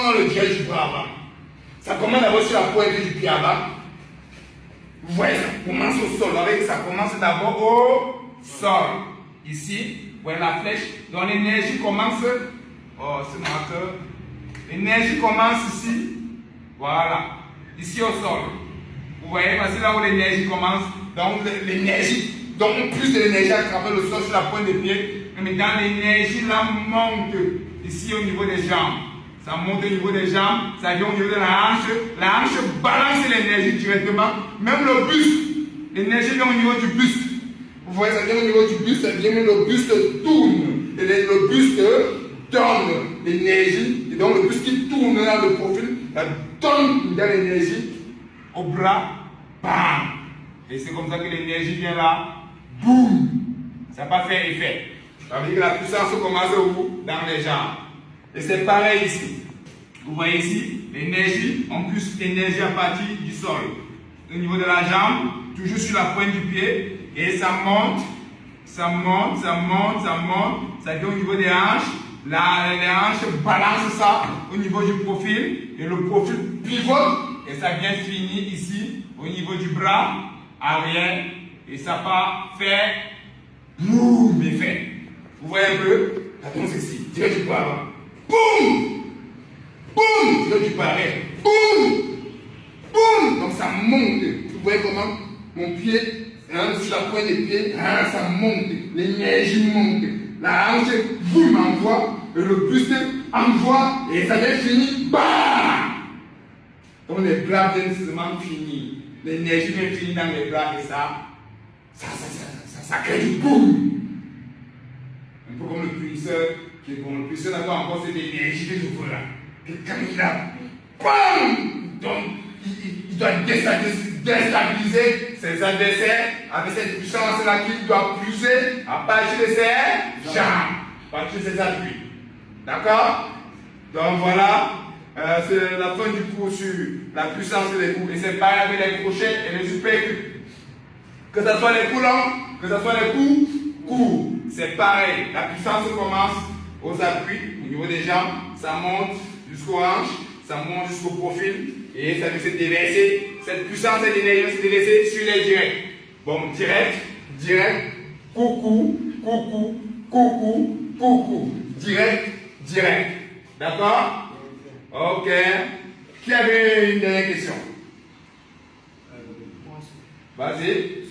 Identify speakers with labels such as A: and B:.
A: Prenons le direct du bras avant. Ça commence d'abord sur la pointe du pied avant. Vous voyez, ça commence au sol. Avec, ça commence d'abord au sol. Ici, vous voyez la flèche. Donc l'énergie commence. Oh, c'est marqueur. L'énergie commence ici. Voilà. Ici au sol. Vous voyez, parce que là où l'énergie commence, donc l'énergie, donc plus de l'énergie à travers le sol sur la pointe des pieds. Mais dans l'énergie, là monte ici au niveau des jambes. Ça monte au niveau des jambes, ça vient au niveau de la hanche. La hanche balance l'énergie directement. Même le buste, l'énergie vient au niveau du buste. Vous voyez, ça vient au niveau du buste, ça vient, le buste tourne. Et le buste donne l'énergie. Et donc le buste qui tourne dans le profil, ça donne de l'énergie au bras. Bam! Et c'est comme ça que l'énergie vient là. Boum! Ça n'a pas fait effet. Ça veut dire que la puissance commence où? Dans les jambes. Et c'est pareil ici. Vous voyez ici, l'énergie, en plus l'énergie à partir du sol. Au niveau de la jambe, toujours sur la pointe du pied. Et ça monte, ça monte, ça monte, ça monte. Ça vient au niveau des hanches. Les hanches balancent ça au niveau du profil. Et le profil pivote. Et ça vient finir ici, au niveau du bras arrière. Et ça part faire boum, effet. Vous voyez un peu? Attention ici, direct du bras avant. Boum! Boum! Direct du bras arrière. Boum! Boum! Donc ça monte. Vous voyez comment mon pied, sur la pointe des pieds, ça monte. L'énergie monte. La hanche, boum, envoie. Et le buste envoie. Et ça vient finir. Bam! Donc les bras viennent seulement finir. L'énergie vient finir dans les bras et ça crée du boum. Un peu comme le punisseur, qui est bon. Le punisseur n'a pas encore cette énergie que je veux là. Que quand il a, bam! Donc il doit déstabiliser ses adversaires avec cette puissance-là qu'il doit pousser à partir de ses jambes, à partir de ses appuis. D'accord? Donc voilà. C'est la fin du cours sur la puissance des coups. Et c'est pareil avec les crochets et les uppercuts. Que ce soit les coups longs, que ce soit les coups courts. C'est pareil. La puissance commence aux appuis, au niveau des jambes. Ça monte jusqu'aux hanches, ça monte jusqu'au profil. Et ça veut se déverser. Cette puissance et l'énergie va se déverser sur les directs. Bon, direct, direct, coucou, coucou, coucou, coucou. Direct, direct. D'accord? Ok. Qui avait une dernière question? Vas-y.